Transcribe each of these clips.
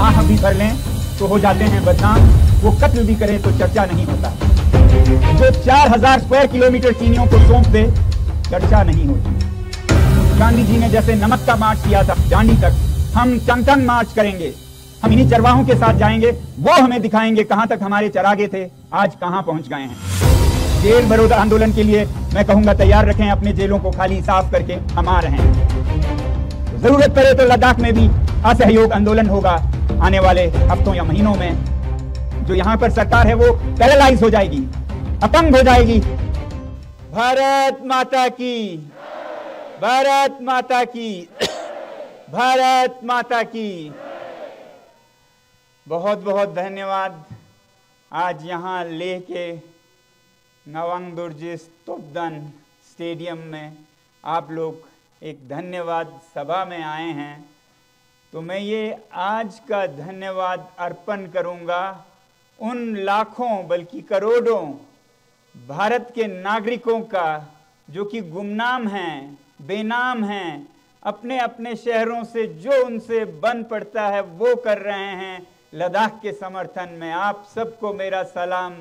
आह भी भर लें तो हो जाते हैं बदनाम, वो कत्ल भी करें तो चर्चा नहीं होता। जो 4000 स्क्वायर किलोमीटर चीनियों को सौंप दे, चर्चा नहीं होती। गांधी जी ने जैसे नमक का मार्च किया था दांडी तक, हम टंग मार्च करेंगे। हम इन्हीं चरवाहों के साथ जाएंगे, वो हमें दिखाएंगे कहां तक हमारे चरागे थे, आज कहां पहुंच गए हैं। जेल बरोदा आंदोलन के लिए मैं कहूंगा तैयार रखें अपने जेलों को खाली साफ करके, हम आ रहे हैं। जरूरत पड़े तो लद्दाख में भी असहयोग आंदोलन होगा आने वाले हफ्तों या महीनों में। जो यहां पर सरकार है वो पैरालाइज हो जाएगी, अपंग हो जाएगी। भारत माता की, भारत माता की, भारत माता की। बहुत बहुत धन्यवाद। आज यहाँ लेह के नवांग दुर्जिस तोपदन स्टेडियम में आप लोग एक धन्यवाद सभा में आए हैं, तो मैं ये आज का धन्यवाद अर्पण करूंगा उन लाखों बल्कि करोड़ों भारत के नागरिकों का जो कि गुमनाम हैं, बेनाम हैं, अपने अपने शहरों से जो उनसे बन पड़ता है वो कर रहे हैं लद्दाख के समर्थन में। आप सबको मेरा सलाम,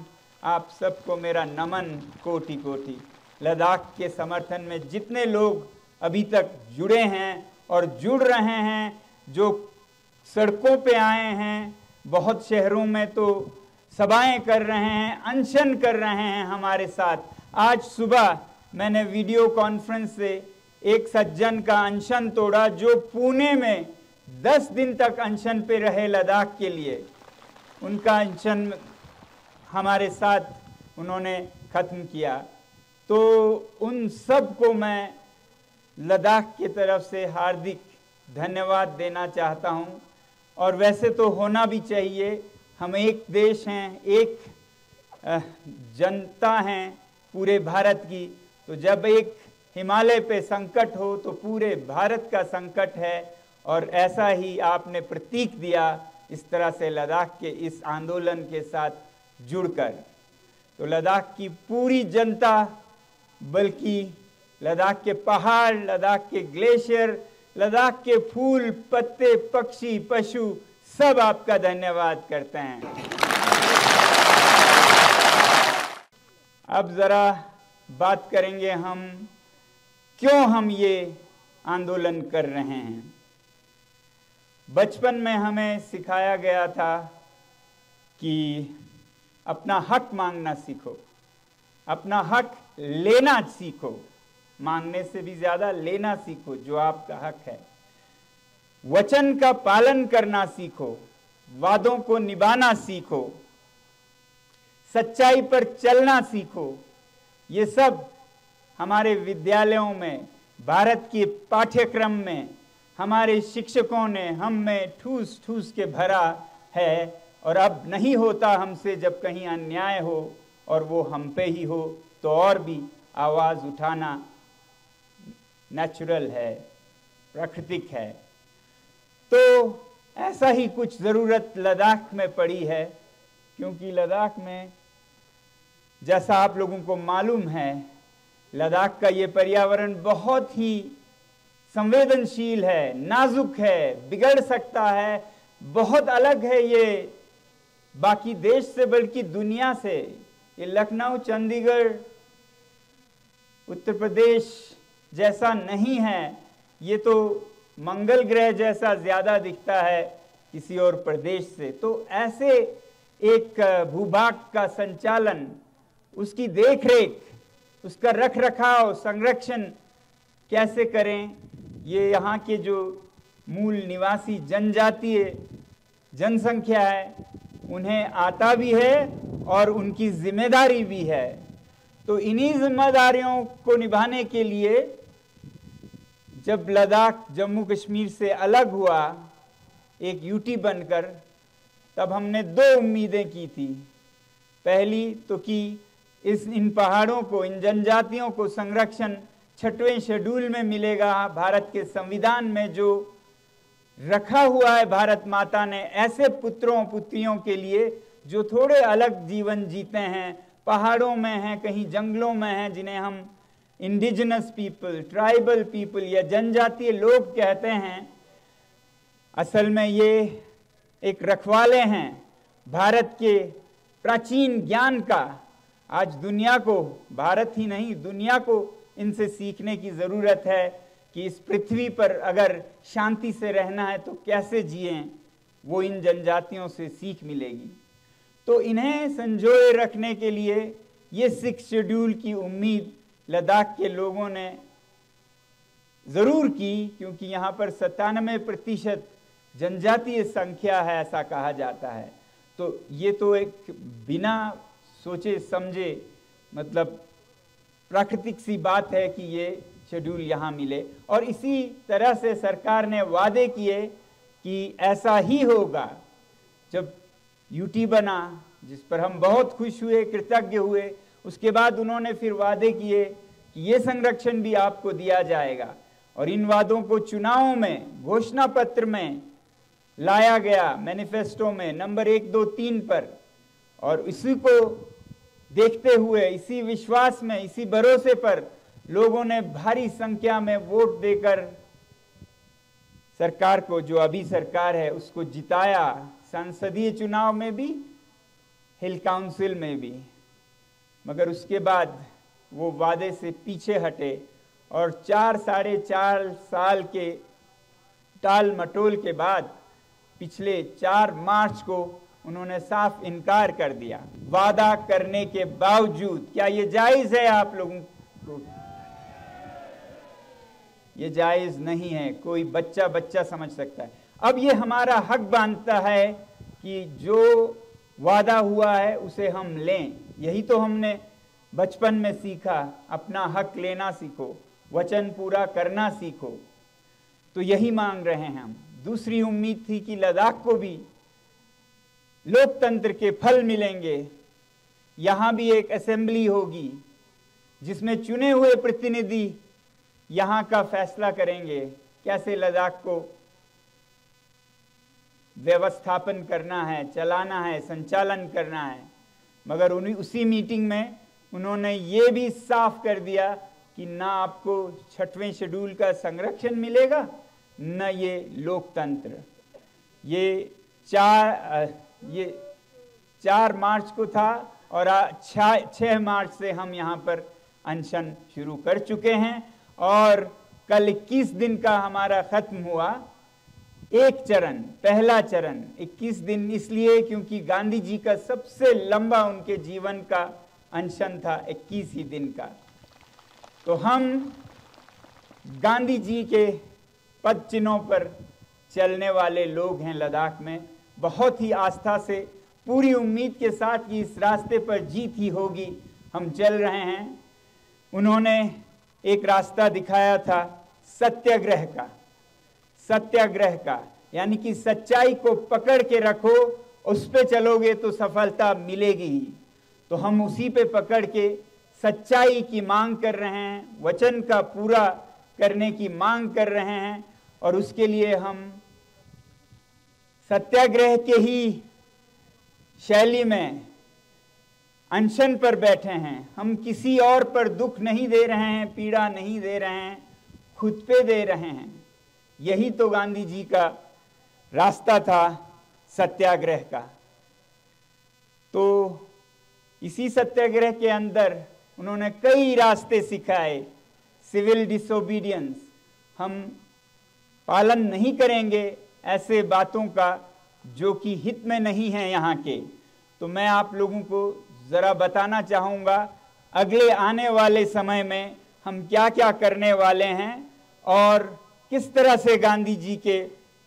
आप सबको मेरा नमन कोटि कोटि। लद्दाख के समर्थन में जितने लोग अभी तक जुड़े हैं और जुड़ रहे हैं, जो सड़कों पे आए हैं, बहुत शहरों में तो सभाएं कर रहे हैं, अनशन कर रहे हैं हमारे साथ। आज सुबह मैंने वीडियो कॉन्फ्रेंस से एक सज्जन का अनशन तोड़ा जो पुणे में 10 दिन तक अनशन पे रहे लद्दाख के लिए। उनका अनशन हमारे साथ उन्होंने ख़त्म किया। तो उन सब को मैं लद्दाख की तरफ से हार्दिक धन्यवाद देना चाहता हूं। और वैसे तो होना भी चाहिए, हम एक देश हैं, एक जनता हैं पूरे भारत की। तो जब एक हिमालय पे संकट हो तो पूरे भारत का संकट है, और ऐसा ही आपने प्रतीक दिया इस तरह से लद्दाख के इस आंदोलन के साथ जुड़कर। तो लद्दाख की पूरी जनता, बल्कि लद्दाख के पहाड़, लद्दाख के ग्लेशियर, लद्दाख के फूल, पत्ते, पक्षी, पशु सब आपका धन्यवाद करते हैं। अब जरा बात करेंगे हम क्यों हम ये आंदोलन कर रहे हैं। बचपन में हमें सिखाया गया था कि अपना हक मांगना सीखो, अपना हक लेना सीखो, मांगने से भी ज्यादा लेना सीखो जो आपका हक है। वचन का पालन करना सीखो, वादों को निभाना सीखो, सच्चाई पर चलना सीखो। ये सब हमारे विद्यालयों में, भारत के पाठ्यक्रम में हमारे शिक्षकों ने हम में ठूस ठूस के भरा है। और अब नहीं होता हमसे जब कहीं अन्याय हो और वो हम पे ही हो, तो और भी आवाज़ उठाना नेचुरल है, प्राकृतिक है। तो ऐसा ही कुछ ज़रूरत लद्दाख में पड़ी है, क्योंकि लद्दाख में जैसा आप लोगों को मालूम है, लद्दाख का ये पर्यावरण बहुत ही संवेदनशील है, नाजुक है, बिगड़ सकता है, बहुत अलग है ये बाकी देश से, बल्कि दुनिया से। ये लखनऊ, चंडीगढ़, उत्तर प्रदेश जैसा नहीं है, ये तो मंगल ग्रह जैसा ज़्यादा दिखता है किसी और प्रदेश से। तो ऐसे एक भूभाग का संचालन, उसकी देखरेख, उसका रख रखाव, संरक्षण कैसे करें, ये यहाँ के जो मूल निवासी जनजातीय जनसंख्या है उन्हें आता भी है और उनकी जिम्मेदारी भी है। तो इन्हीं जिम्मेदारियों को निभाने के लिए जब लद्दाख जम्मू कश्मीर से अलग हुआ एक यूटी बनकर, तब हमने 2 उम्मीदें की थी। पहली तो कि इन पहाड़ों को, इन जनजातियों को संरक्षण 6वें शेड्यूल में मिलेगा। भारत के संविधान में जो रखा हुआ है भारत माता ने ऐसे पुत्रों पुत्रियों के लिए जो थोड़े अलग जीवन जीते हैं, पहाड़ों में हैं, कहीं जंगलों में हैं, जिन्हें हम इंडिजिनस पीपल, ट्राइबल पीपल या जनजातीय लोग कहते हैं। असल में ये एक रखवाले हैं भारत के प्राचीन ज्ञान का। आज दुनिया को, भारत ही नहीं दुनिया को इनसे सीखने की जरूरत है कि इस पृथ्वी पर अगर शांति से रहना है तो कैसे जिएं, वो इन जनजातियों से सीख मिलेगी। तो इन्हें संजोए रखने के लिए ये 6 शेड्यूल की उम्मीद लद्दाख के लोगों ने जरूर की, क्योंकि यहाँ पर 97% जनजातीय संख्या है ऐसा कहा जाता है। तो ये तो एक बिना सोचे समझे मतलब प्राकृतिक सी बात है कि ये शेड्यूल यहाँ मिले। और इसी तरह से सरकार ने वादे किए कि ऐसा ही होगा। जब यूटी बना, जिस पर हम बहुत खुश हुए, कृतज्ञ हुए, उसके बाद उन्होंने फिर वादे किए कि ये संरक्षण भी आपको दिया जाएगा। और इन वादों को चुनावों में, घोषणा पत्र में लाया गया, मैनिफेस्टो में नंबर 1, 2, 3 पर। और इसी को देखते हुए, इसी विश्वास में, इसी भरोसे पर लोगों ने भारी संख्या में वोट देकर सरकार को, जो अभी सरकार है, उसको जिताया। संसदीय चुनाव में भी, हिल काउंसिल में भी। मगर उसके बाद वो वादे से पीछे हटे और 4-4.5 साल के टाल मटोल के बाद पिछले 4 मार्च को उन्होंने साफ इनकार कर दिया। वादा करने के बावजूद क्या ये जायज है आप लोगों को? ये जायज नहीं है। कोई बच्चा समझ सकता है। अब ये हमारा हक बनता है कि जो वादा हुआ है उसे हम लें। यही तो हमने बचपन में सीखा, अपना हक लेना सीखो, वचन पूरा करना सीखो। तो यही मांग रहे हैं हम। दूसरी उम्मीद थी कि लद्दाख को भी लोकतंत्र के फल मिलेंगे। यहां भी एक असेंबली होगी जिसमें चुने हुए प्रतिनिधि यहां का फैसला करेंगे कैसे लद्दाख को व्यवस्थापन करना है, चलाना है, संचालन करना है। मगर उसी मीटिंग में उन्होंने ये भी साफ कर दिया कि ना आपको 6वें शेड्यूल का संरक्षण मिलेगा, न ये लोकतंत्र। ये 4 मार्च को था और 6 मार्च से हम यहाँ पर अनशन शुरू कर चुके हैं। और कल 21 दिन का हमारा खत्म हुआ। एक चरण, पहला चरण 21 दिन इसलिए क्योंकि गांधी जी का सबसे लंबा उनके जीवन का अनशन था 21 ही दिन का। तो हम गांधी जी के पद चिन्हों पर चलने वाले लोग हैं लद्दाख में। बहुत ही आस्था से, पूरी उम्मीद के साथ कि इस रास्ते पर जीत ही होगी, हम चल रहे हैं। उन्होंने एक रास्ता दिखाया था सत्याग्रह का। सत्याग्रह का यानी कि सच्चाई को पकड़ के रखो, उस पे चलोगे तो सफलता मिलेगी ही। तो हम उसी पे पकड़ के सच्चाई की मांग कर रहे हैं, वचन का पूरा करने की मांग कर रहे हैं। और उसके लिए हम सत्याग्रह के ही शैली में अनशन पर बैठे हैं। हम किसी और पर दुख नहीं दे रहे हैं, पीड़ा नहीं दे रहे हैं, खुद पे दे रहे हैं। यही तो गांधी जी का रास्ता था सत्याग्रह का। तो इसी सत्याग्रह के अंदर उन्होंने कई रास्ते सिखाए। सिविल डिसोबीडियंस, हम पालन नहीं करेंगे ऐसे बातों का जो कि हित में नहीं है यहाँ के। तो मैं आप लोगों को जरा बताना चाहूँगा अगले आने वाले समय में हम क्या क्या करने वाले हैं और किस तरह से गांधी जी के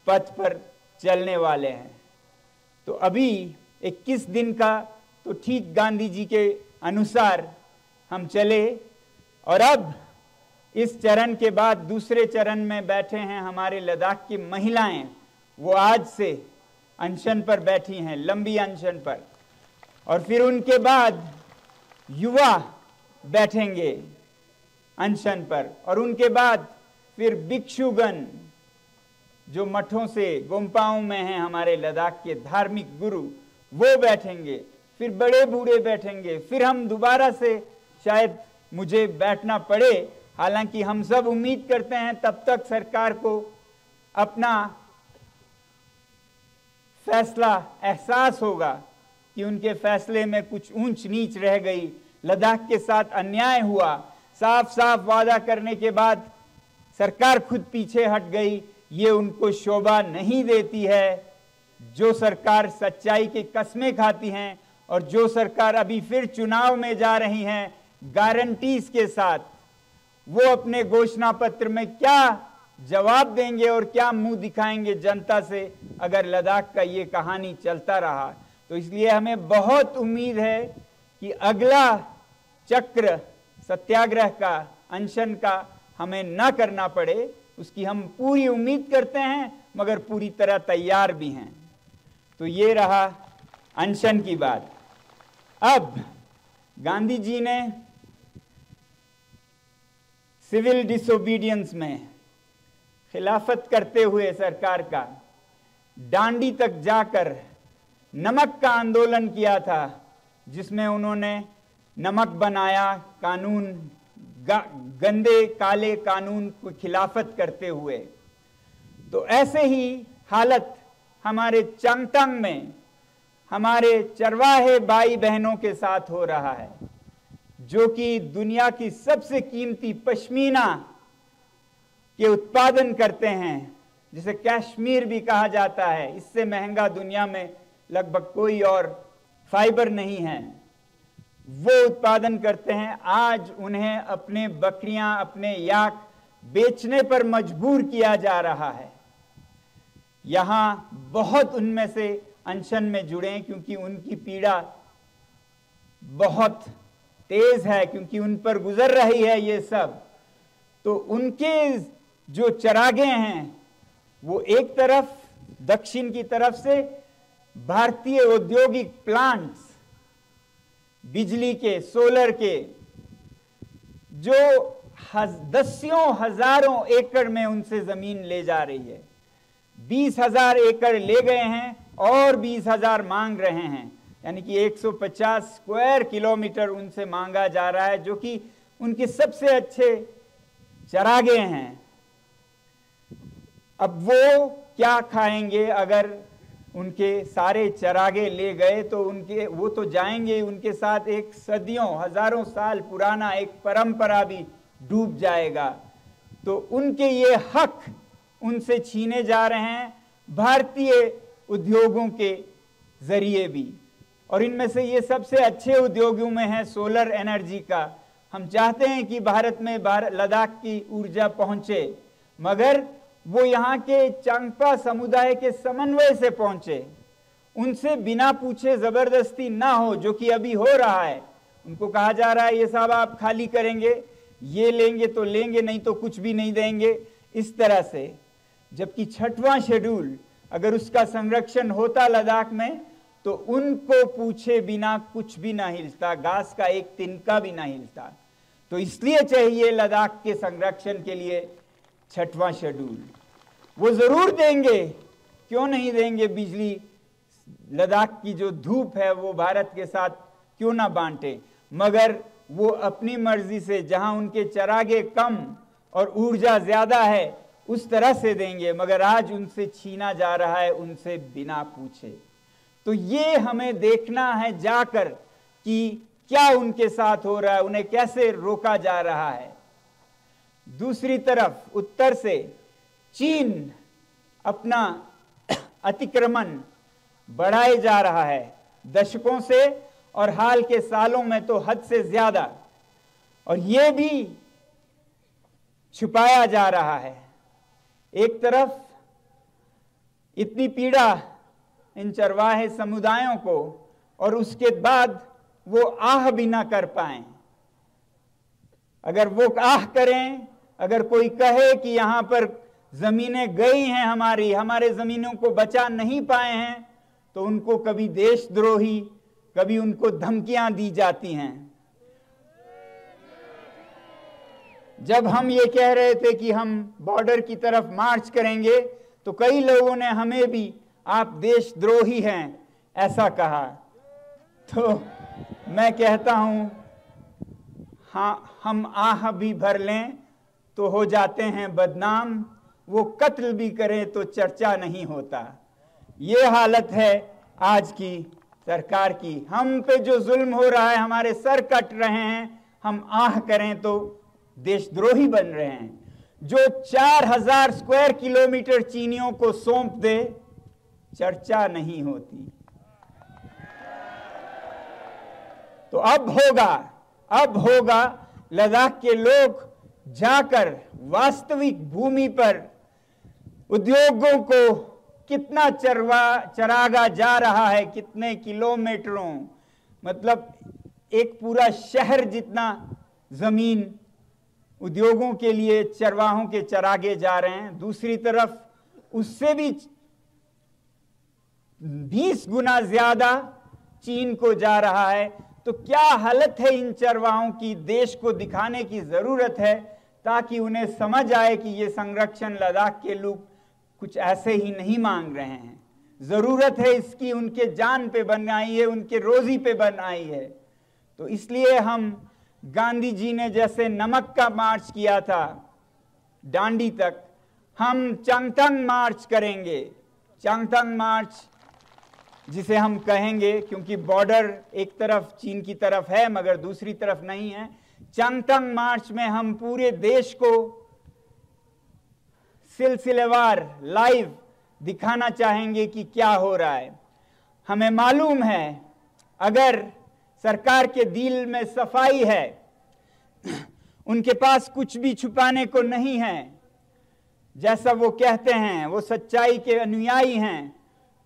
पथ पर चलने वाले हैं। तो अभी 21 दिन का तो ठीक गांधी जी के अनुसार हम चले। और अब इस चरण के बाद दूसरे चरण में बैठे हैं हमारे लद्दाख की महिलाएं। वो आज से अनशन पर बैठी हैं, लंबी अनशन पर। और फिर उनके बाद युवा बैठेंगे अनशन पर। और उनके बाद फिर भिक्षुगण जो मठों से, गुम्पाओं में हैं, हमारे लद्दाख के धार्मिक गुरु, वो बैठेंगे। फिर बड़े बूढ़े बैठेंगे। फिर हम दोबारा से शायद मुझे बैठना पड़े। हालांकि हम सब उम्मीद करते हैं तब तक सरकार को अपना फैसला एहसास होगा कि उनके फैसले में कुछ ऊंच नीच रह गई, लद्दाख के साथ अन्याय हुआ, साफ साफ वादा करने के बाद सरकार खुद पीछे हट गई, ये उनको शोभा नहीं देती है। जो सरकार सच्चाई की कस्में खाती हैं और जो सरकार अभी फिर चुनाव में जा रही हैं गारंटीज के साथ, वो अपने घोषणा पत्र में क्या जवाब देंगे और क्या मुंह दिखाएंगे जनता से अगर लद्दाख का ये कहानी चलता रहा। तो इसलिए हमें बहुत उम्मीद है कि अगला चक्र सत्याग्रह का, अनशन का हमें ना करना पड़े, उसकी हम पूरी उम्मीद करते हैं, मगर पूरी तरह तैयार भी हैं। तो ये रहा अनशन की बात। अब गांधी जी ने सिविल डिसोबीडियंस में खिलाफत करते हुए सरकार का डांडी तक जाकर नमक का आंदोलन किया था, जिसमें उन्होंने नमक बनाया कानून, गंदे काले कानून को खिलाफत करते हुए। तो ऐसे ही हालत हमारे चांगतांग में हमारे चरवाहे भाई बहनों के साथ हो रहा है, जो कि दुनिया की सबसे कीमती पश्मीना के उत्पादन करते हैं, जिसे कश्मीर भी कहा जाता है। इससे महंगा दुनिया में लगभग कोई और फाइबर नहीं है, वो उत्पादन करते हैं। आज उन्हें अपने बकरियां, अपने याक बेचने पर मजबूर किया जा रहा है। यहां बहुत उनमें से अनशन में जुड़े, क्योंकि उनकी पीड़ा बहुत तेज है, क्योंकि उन पर गुजर रही है ये सब। तो उनके जो चरागे हैं वो एक तरफ दक्षिण की तरफ से भारतीय औद्योगिक प्लांट्स, बिजली के, सोलर के, जो दसियों हजारों एकड़ में उनसे जमीन ले जा रही है। 20,000 एकड़ ले गए हैं और 20,000 मांग रहे हैं, यानी कि 150 स्क्वायर किलोमीटर उनसे मांगा जा रहा है, जो कि उनके सबसे अच्छे चरागे हैं। अब वो क्या खाएंगे अगर उनके सारे चरागे ले गए? तो वो तो जाएंगे, उनके साथ एक सदियों, हजारों साल पुराना एक परंपरा भी डूब जाएगा। तो उनके ये हक उनसे छीने जा रहे हैं भारतीय उद्योगों के जरिए भी। और इनमें से ये सबसे अच्छे उद्योगों में है सोलर एनर्जी का। हम चाहते हैं कि भारत में लद्दाख की ऊर्जा पहुंचे, मगर वो यहाँ के चांगपा समुदाय के समन्वय से पहुंचे, उनसे बिना पूछे जबरदस्ती ना हो, जो कि अभी हो रहा है। उनको कहा जा रहा है ये साहब आप खाली करेंगे, ये लेंगे तो लेंगे, नहीं तो कुछ भी नहीं देंगे, इस तरह से। जबकि 6वां शेड्यूल अगर उसका संरक्षण होता लद्दाख में, तो उनको पूछे बिना कुछ भी ना हिलता, घास का एक तिनका भी ना हिलता। तो इसलिए चाहिए लद्दाख के संरक्षण के लिए 6वां शेड्यूल। वो जरूर देंगे, क्यों नहीं देंगे? बिजली, लद्दाख की जो धूप है वो भारत के साथ क्यों ना बांटे, मगर वो अपनी मर्जी से, जहां उनके चरागे कम और ऊर्जा ज्यादा है उस तरह से देंगे, मगर आज उनसे छीना जा रहा है, उनसे बिना पूछे। तो ये हमें देखना है जाकर कि क्या उनके साथ हो रहा है, उन्हें कैसे रोका जा रहा है। दूसरी तरफ उत्तर से चीन अपना अतिक्रमण बढ़ाए जा रहा है दशकों से, और हाल के सालों में तो हद से ज्यादा, और यह भी छुपाया जा रहा है। एक तरफ इतनी पीड़ा इन चरवाहे समुदायों को, और उसके बाद वो आह भी ना कर पाए। अगर वो आह करें, अगर कोई कहे कि यहां पर जमीनें गई हैं हमारे जमीनों को बचा नहीं पाए हैं, तो उनको कभी देशद्रोही, कभी उनको धमकियां दी जाती हैं। जब हम ये कह रहे थे कि हम बॉर्डर की तरफ मार्च करेंगे, तो कई लोगों ने हमें भी आप देशद्रोही हैं ऐसा कहा। तो मैं कहता हूं, हाँ, हम आह भी भर लें तो हो जाते हैं बदनाम, वो कत्ल भी करें तो चर्चा नहीं होता। ये हालत है आज की सरकार की। हम पे जो जुल्म हो रहा है, हमारे सर कट रहे हैं, हम आह करें तो देशद्रोही बन रहे हैं। जो 4000 स्क्वायर किलोमीटर चीनियों को सौंप दे, चर्चा नहीं होती। तो अब होगा लद्दाख के लोग जाकर वास्तविक भूमि पर उद्योगों को कितना चरागा जा रहा है, कितने किलोमीटरों, मतलब एक पूरा शहर जितना जमीन उद्योगों के लिए चरवाहों के चरागे जा रहे हैं। दूसरी तरफ उससे भी 20 गुना ज्यादा चीन को जा रहा है। तो क्या हालत है इन चरवाहों की, देश को दिखाने की जरूरत है ताकि उन्हें समझ आए कि ये संरक्षण लद्दाख के लोग कुछ ऐसे ही नहीं मांग रहे हैं, जरूरत है इसकी, उनके जान पे बनाई है, उनके रोजी पे बनाई है। तो इसलिए हम गांधी जी ने जैसे नमक का मार्च किया था डांडी तक, हम चांगथंग मार्च करेंगे। चांगथंग मार्च जिसे हम कहेंगे, क्योंकि बॉर्डर एक तरफ चीन की तरफ है मगर दूसरी तरफ नहीं है। चांगथंग मार्च में हम पूरे देश को सिलसिलेवार लाइव दिखाना चाहेंगे कि क्या हो रहा है। हमें मालूम है अगर सरकार के दिल में सफाई है, उनके पास कुछ भी छुपाने को नहीं है, जैसा वो कहते हैं वो सच्चाई के अनुयायी हैं,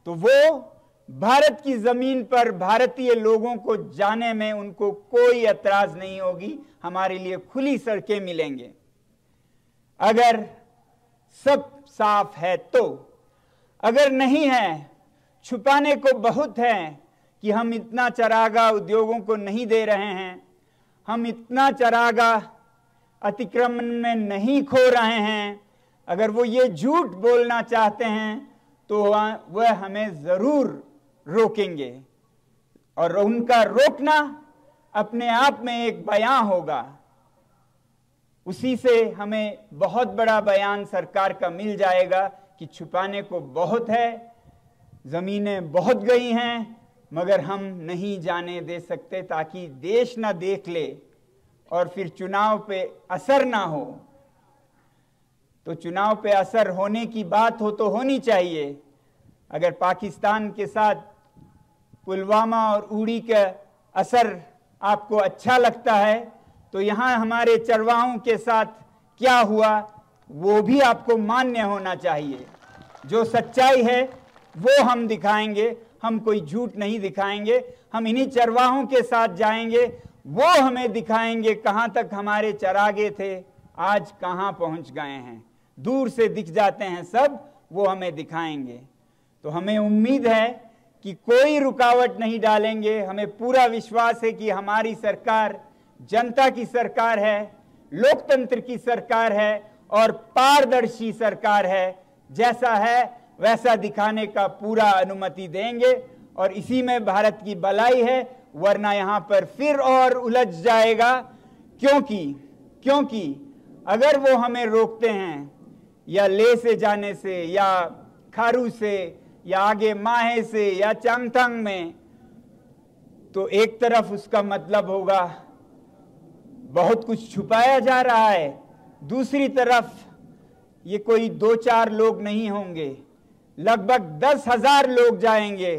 तो वो भारत की जमीन पर भारतीय लोगों को जाने में उनको कोई एतराज नहीं होगी। हमारे लिए खुली सड़कें मिलेंगे अगर सब साफ है तो। अगर नहीं है, छुपाने को बहुत है कि हम इतना चरागा उद्योगों को नहीं दे रहे हैं, हम इतना चरागा अतिक्रमण में नहीं खो रहे हैं, अगर वो ये झूठ बोलना चाहते हैं तो वह हमें जरूर रोकेंगे। और उनका रोकना अपने आप में एक बयान होगा। उसी से हमें बहुत बड़ा बयान सरकार का मिल जाएगा कि छुपाने को बहुत है, जमीनें बहुत गई हैं, मगर हम नहीं जाने दे सकते ताकि देश ना देख ले और फिर चुनाव पे असर ना हो। तो चुनाव पे असर होने की बात हो तो होनी चाहिए। अगर पाकिस्तान के साथ पुलवामा और उड़ी का असर आपको अच्छा लगता है तो यहाँ हमारे चरवाहों के साथ क्या हुआ वो भी आपको मान्य होना चाहिए। जो सच्चाई है वो हम दिखाएंगे, हम कोई झूठ नहीं दिखाएंगे। हम इन्हीं चरवाहों के साथ जाएंगे, वो हमें दिखाएंगे कहाँ तक हमारे चरागे थे, आज कहाँ पहुँच गए हैं। दूर से दिख जाते हैं सब, वो हमें दिखाएंगे। तो हमें उम्मीद है कि कोई रुकावट नहीं डालेंगे। हमें पूरा विश्वास है कि हमारी सरकार जनता की सरकार है, लोकतंत्र की सरकार है और पारदर्शी सरकार है। जैसा है वैसा दिखाने का पूरा अनुमति देंगे और इसी में भारत की भलाई है, वरना यहाँ पर फिर और उलझ जाएगा। क्योंकि अगर वो हमें रोकते हैं या ले से जाने से या खारू से या आगे माहे से या चांगथंग में, तो एक तरफ उसका मतलब होगा बहुत कुछ छुपाया जा रहा है, दूसरी तरफ ये कोई 2-4 लोग नहीं होंगे, लगभग 10,000 लोग जाएंगे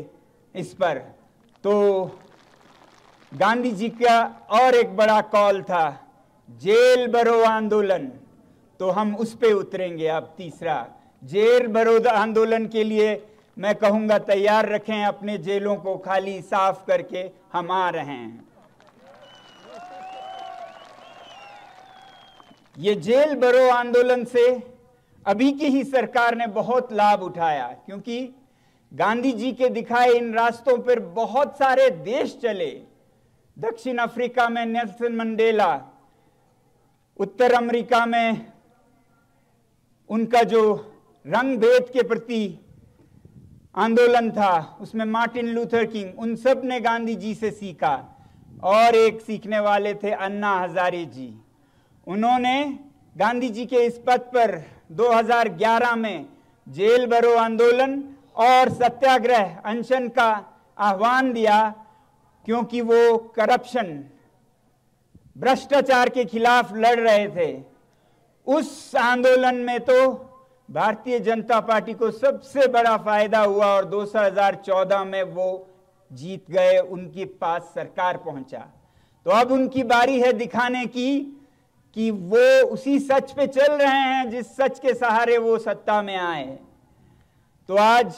इस पर। तो गांधी जी का और एक बड़ा कॉल था जेल भरो आंदोलन, तो हम उस पे उतरेंगे। अब तीसरा जेल भरो आंदोलन के लिए मैं कहूंगा तैयार रखें अपने जेलों को खाली साफ करके, हम आ रहे हैं। ये जेल भरो आंदोलन से अभी की ही सरकार ने बहुत लाभ उठाया, क्योंकि गांधी जी के दिखाए इन रास्तों पर बहुत सारे देश चले। दक्षिण अफ्रीका में नेल्सन मंडेला, उत्तर अमेरिका में उनका जो रंग भेद के प्रति आंदोलन था उसमें मार्टिन लूथर किंग, उन सब ने गांधी जी से सीखा। और एक सीखने वाले थे अन्ना हजारे जी। उन्होंने गांधी जी के इस पथ पर 2011 में जेल भरो आंदोलन और सत्याग्रह अनशन का आह्वान दिया, क्योंकि वो करप्शन, भ्रष्टाचार के खिलाफ लड़ रहे थे। उस आंदोलन में तो भारतीय जनता पार्टी को सबसे बड़ा फायदा हुआ और 2014 में वो जीत गए, उनके पास सरकार पहुंचा। तो अब उनकी बारी है दिखाने की कि वो उसी सच पे चल रहे हैं जिस सच के सहारे वो सत्ता में आए। तो आज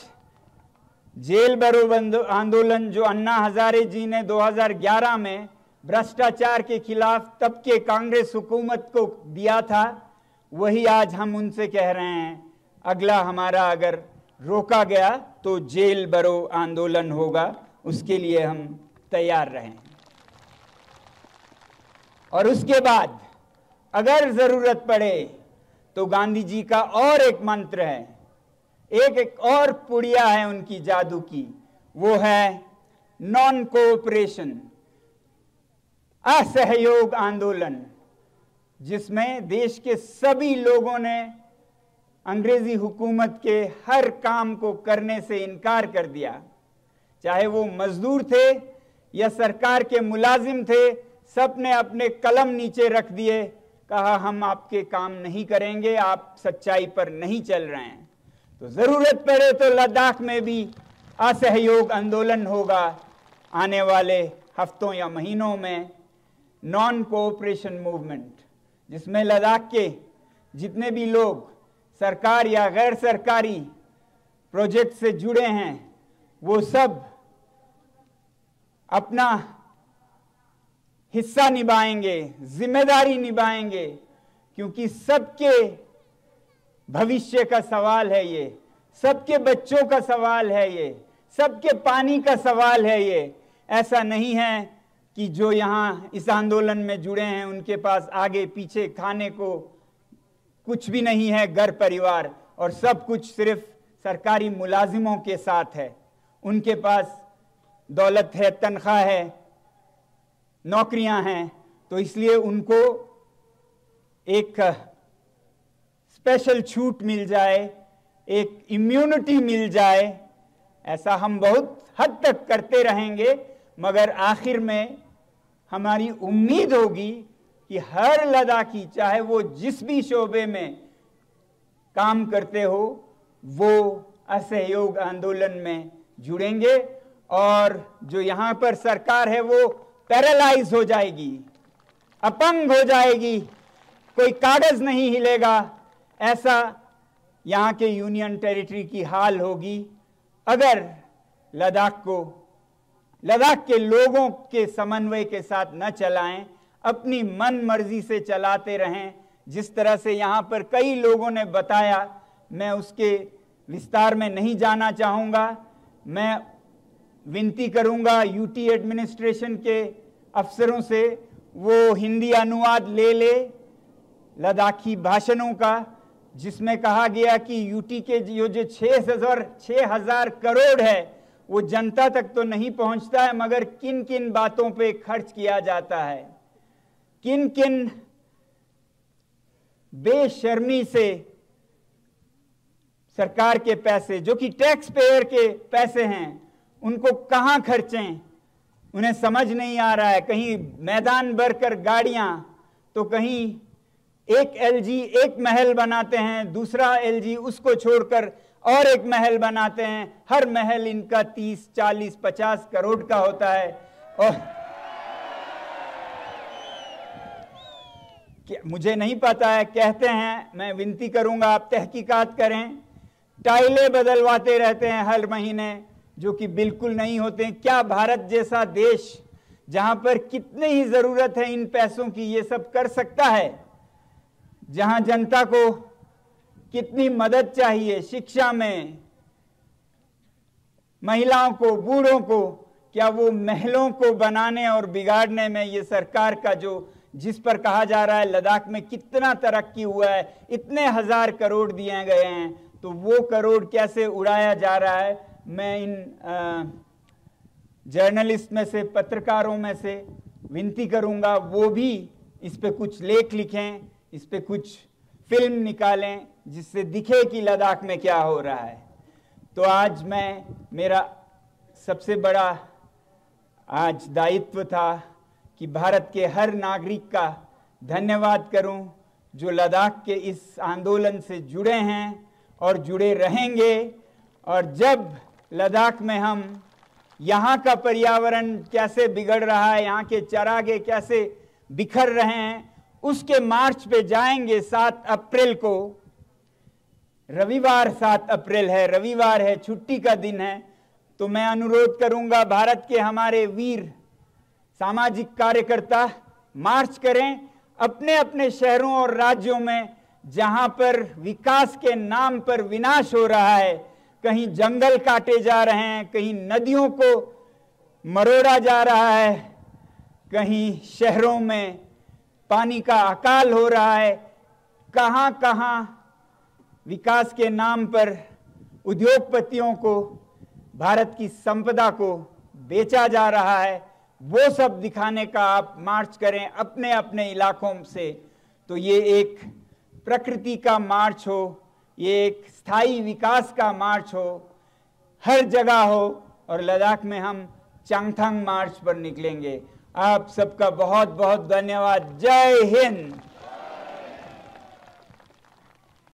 जेल भरो आंदोलन जो अन्ना हजारे जी ने 2011 में भ्रष्टाचार के खिलाफ तब के कांग्रेस हुकूमत को दिया था, वही आज हम उनसे कह रहे हैं, अगला हमारा अगर रोका गया तो जेल भरो आंदोलन होगा, उसके लिए हम तैयार रहें। और उसके बाद अगर जरूरत पड़े तो गांधी जी का और एक मंत्र है, एक और पुड़िया है उनकी जादू की, वो है नॉन कोऑपरेशन, असहयोग आंदोलन, जिसमें देश के सभी लोगों ने अंग्रेजी हुकूमत के हर काम को करने से इनकार कर दिया। चाहे वो मजदूर थे या सरकार के मुलाजिम थे, सब ने अपने कलम नीचे रख दिए, कहा हम आपके काम नहीं करेंगे, आप सच्चाई पर नहीं चल रहे हैं। तो जरूरत पड़े तो लद्दाख में भी असहयोग आंदोलन होगा आने वाले हफ्तों या महीनों में, नॉन कोऑपरेशन मूवमेंट, जिसमें लद्दाख के जितने भी लोग सरकार या गैर सरकारी प्रोजेक्ट से जुड़े हैं वो सब अपना हिस्सा निभाएंगे, जिम्मेदारी निभाएंगे, क्योंकि सबके भविष्य का सवाल है ये, सबके बच्चों का सवाल है ये, सबके पानी का सवाल है ये। ऐसा नहीं है कि जो यहाँ इस आंदोलन में जुड़े हैं उनके पास आगे पीछे खाने को कुछ भी नहीं है, घर परिवार और सब कुछ सिर्फ सरकारी मुलाजिमों के साथ है। उनके पास दौलत है, तनख्वाह है, नौकरियां हैं, तो इसलिए उनको एक स्पेशल छूट मिल जाए, एक इम्यूनिटी मिल जाए, ऐसा हम बहुत हद तक करते रहेंगे, मगर आखिर में हमारी उम्मीद होगी कि हर लद्दाखी, चाहे वो जिस भी शोबे में काम करते हो, वो असहयोग आंदोलन में जुड़ेंगे और जो यहाँ पर सरकार है वो पैरालाइज हो जाएगी, अपंग हो जाएगी, कोई कागज नहीं हिलेगा। ऐसा यहाँ के यूनियन टेरिटरी की हाल होगी अगर लद्दाख के लोगों के समन्वय के साथ न चलाएं, अपनी मन मर्जी से चलाते रहें। जिस तरह से यहाँ पर कई लोगों ने बताया, मैं उसके विस्तार में नहीं जाना चाहूँगा। मैं विनती करूँगा यूटी एडमिनिस्ट्रेशन के अफसरों से वो हिंदी अनुवाद ले ले लद्दाखी भाषणों का, जिसमें कहा गया कि यूटी के जो 6,000 करोड़ है वो जनता तक तो नहीं पहुंचता है, मगर किन किन बातों पे खर्च किया जाता है, किन किन बेशर्मी से सरकार के पैसे जो कि टैक्स पेयर के पैसे हैं उनको कहां खर्चें, उन्हें समझ नहीं आ रहा है। कहीं मैदान भरकर गाड़ियां, तो कहीं एक एलजी एक महल बनाते हैं, दूसरा एलजी उसको छोड़कर और एक महल बनाते हैं। हर महल इनका 30, 40, 50 करोड़ का होता है। और मुझे नहीं पता है, कहते हैं, मैं विनती करूंगा आप तहकीकात करें, टाइलें बदलवाते रहते हैं हर महीने, जो कि बिल्कुल नहीं होते। क्या भारत जैसा देश जहां पर कितनी ही जरूरत है इन पैसों की, ये सब कर सकता है? जहां जनता को कितनी मदद चाहिए शिक्षा में, महिलाओं को, बूढ़ों को, क्या वो महलों को बनाने और बिगाड़ने में ये सरकार का जिस पर कहा जा रहा है लद्दाख में कितना तरक्की हुआ है, इतने 1000 करोड़ दिए गए हैं, तो वो करोड़ कैसे उड़ाया जा रहा है? मैं इन जर्नलिस्ट में से, पत्रकारों में से विनती करूंगा वो भी इस पे कुछ लेख लिखें, इस पे कुछ फिल्म निकालें, जिससे दिखे कि लद्दाख में क्या हो रहा है। तो आज मेरा सबसे बड़ा आज दायित्व था कि भारत के हर नागरिक का धन्यवाद करूं जो लद्दाख के इस आंदोलन से जुड़े हैं और जुड़े रहेंगे। और जब लद्दाख में हम यहाँ का पर्यावरण कैसे बिगड़ रहा है, यहाँ के चरागे कैसे बिखर रहे हैं, उसके मार्च पे जाएंगे 7 अप्रैल को। रविवार 7 अप्रैल है, रविवार है, छुट्टी का दिन है। तो मैं अनुरोध करूंगा भारत के हमारे वीर सामाजिक कार्यकर्ता मार्च करें अपने अपने शहरों और राज्यों में जहां पर विकास के नाम पर विनाश हो रहा है। कहीं जंगल काटे जा रहे हैं, कहीं नदियों को मरोड़ा जा रहा है, कहीं शहरों में पानी का अकाल हो रहा है, कहां कहां विकास के नाम पर उद्योगपतियों को भारत की संपदा को बेचा जा रहा है। वो सब दिखाने का आप मार्च करें अपने अपने इलाकों से। तो ये एक प्रकृति का मार्च हो, ये एक स्थायी विकास का मार्च हो, हर जगह हो। और लद्दाख में हम चांगथांग मार्च पर निकलेंगे। आप सबका बहुत बहुत धन्यवाद। जय हिंद।